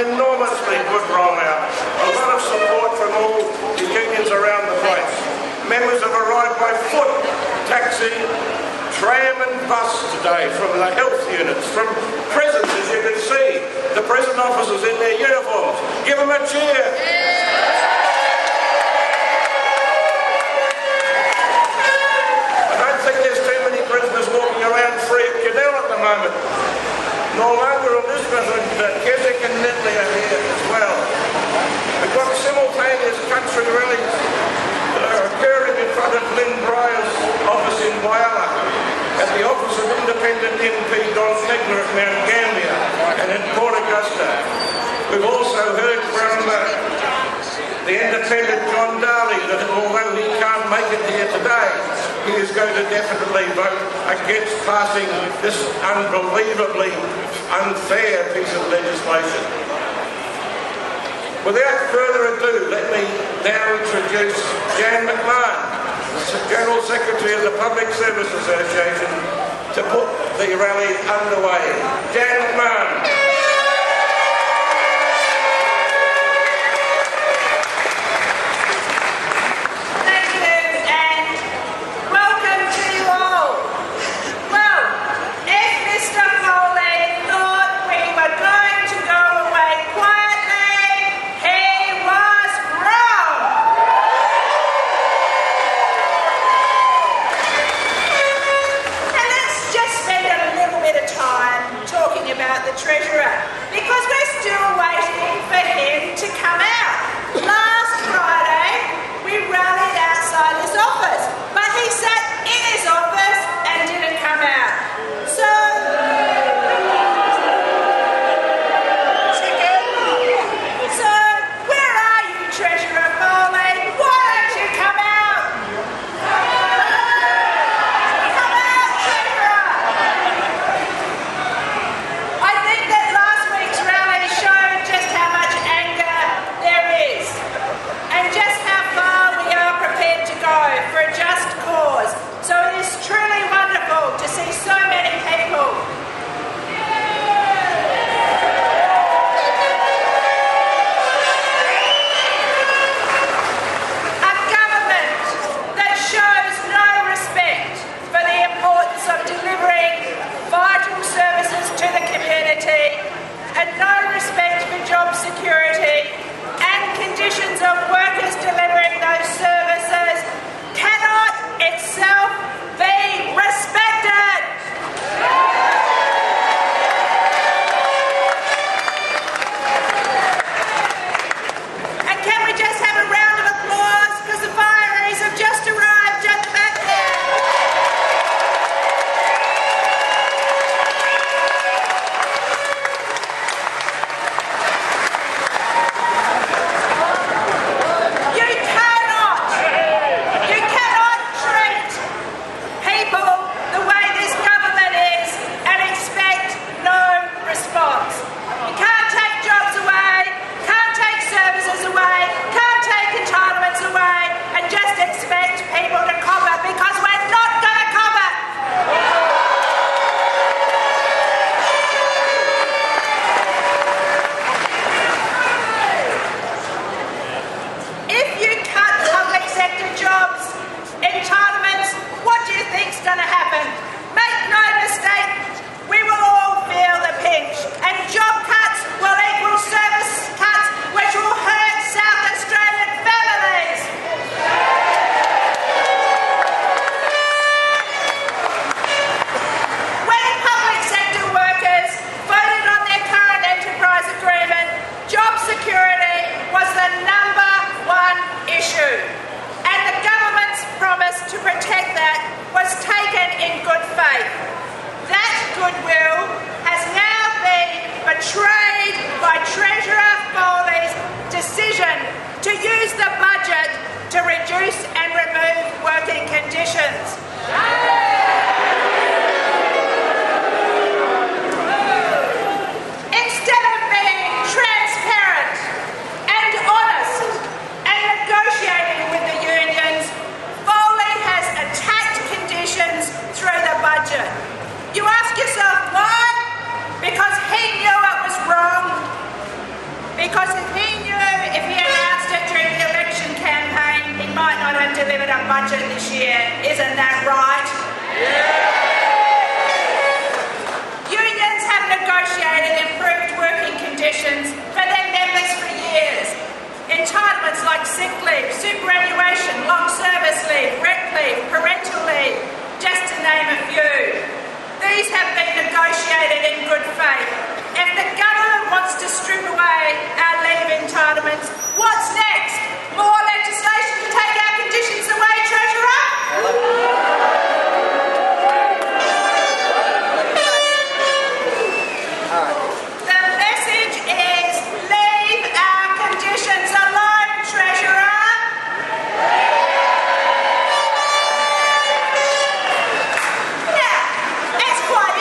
enormously good rollout. A lot of support from all the unions around the place. Members have arrived by foot, taxi, tram and bus today from the health units, from prisons, as you can see. The prison officers in their uniforms. Give them a cheer. I don't think there's too many prisoners walking around free at Cadell at the moment. No longer Elizabeth and Keswick and Nitley are here as well. We've got simultaneous country rallies that are occurring in front of Lynn Bryer's office in Whyalla, at the office of Independent MP Don Stegner at Mount Gambier and in Port Augusta. We've also heard from the Independent John Darley that although he can't make it here today, he is going to definitely vote against passing this unbelievably unfair piece of legislation. Without further ado, let me now introduce Jan McMahon, General Secretary of the Public Service Association, to put the rally underway. Jan McMahon. Treasurer because he knew if he announced it during the election campaign, he might not have delivered a budget this year. Isn't that right? Unions have negotiated improved working conditions for their members for years. Entitlements like sick leave, superannuation, long service leave, rec leave, parental leave, just to name a few. These have been negotiated in good faith. If the government wants to strip away our leave entitlements, what's next? More legislation to take our conditions away, Treasurer? The message is leave our conditions alone, Treasurer.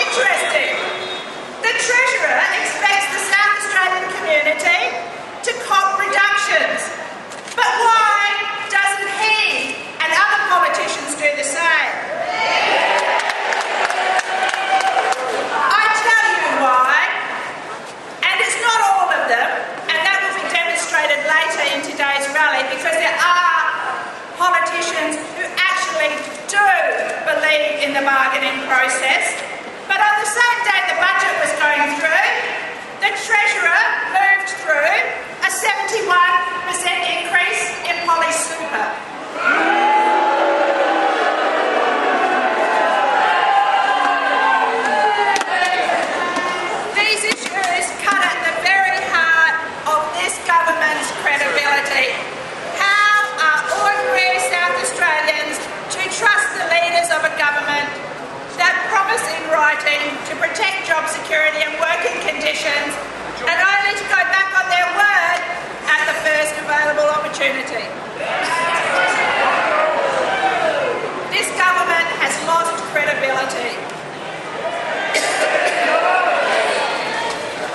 Interesting. The Treasurer expects the South Australian community to cop reductions. But why doesn't he and other politicians do the same? I tell you why. And it's not all of them, and that will be demonstrated later in today's rally, because there are politicians who actually do believe in the bargaining process. But on the same day the budget was going through, the Treasurer moved through a 71% increase in Poly Super. These issues cut at the very heart of this government's credibility. How are ordinary South Australians to trust the leaders of a government that promise in writing to protect job security and working conditions, and only to go back on their word at the first available opportunity? This government has lost credibility.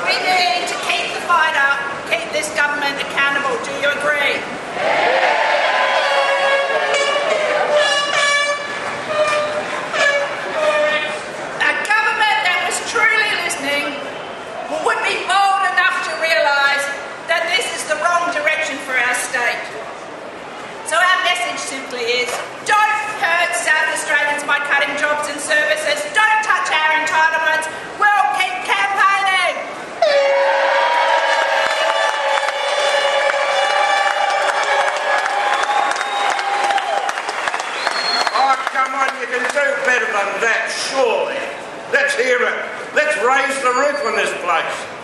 We need to keep the fight up, keep this government accountable. Do you agree? Would be bold enough to realise that this is the wrong direction for our state. So our message simply is, don't hurt South Australians by cutting jobs and services. Don't touch our entitlements. We'll keep campaigning. Oh, come on, you can do better than that, surely. Let's hear it. Let's raise the roof on this place.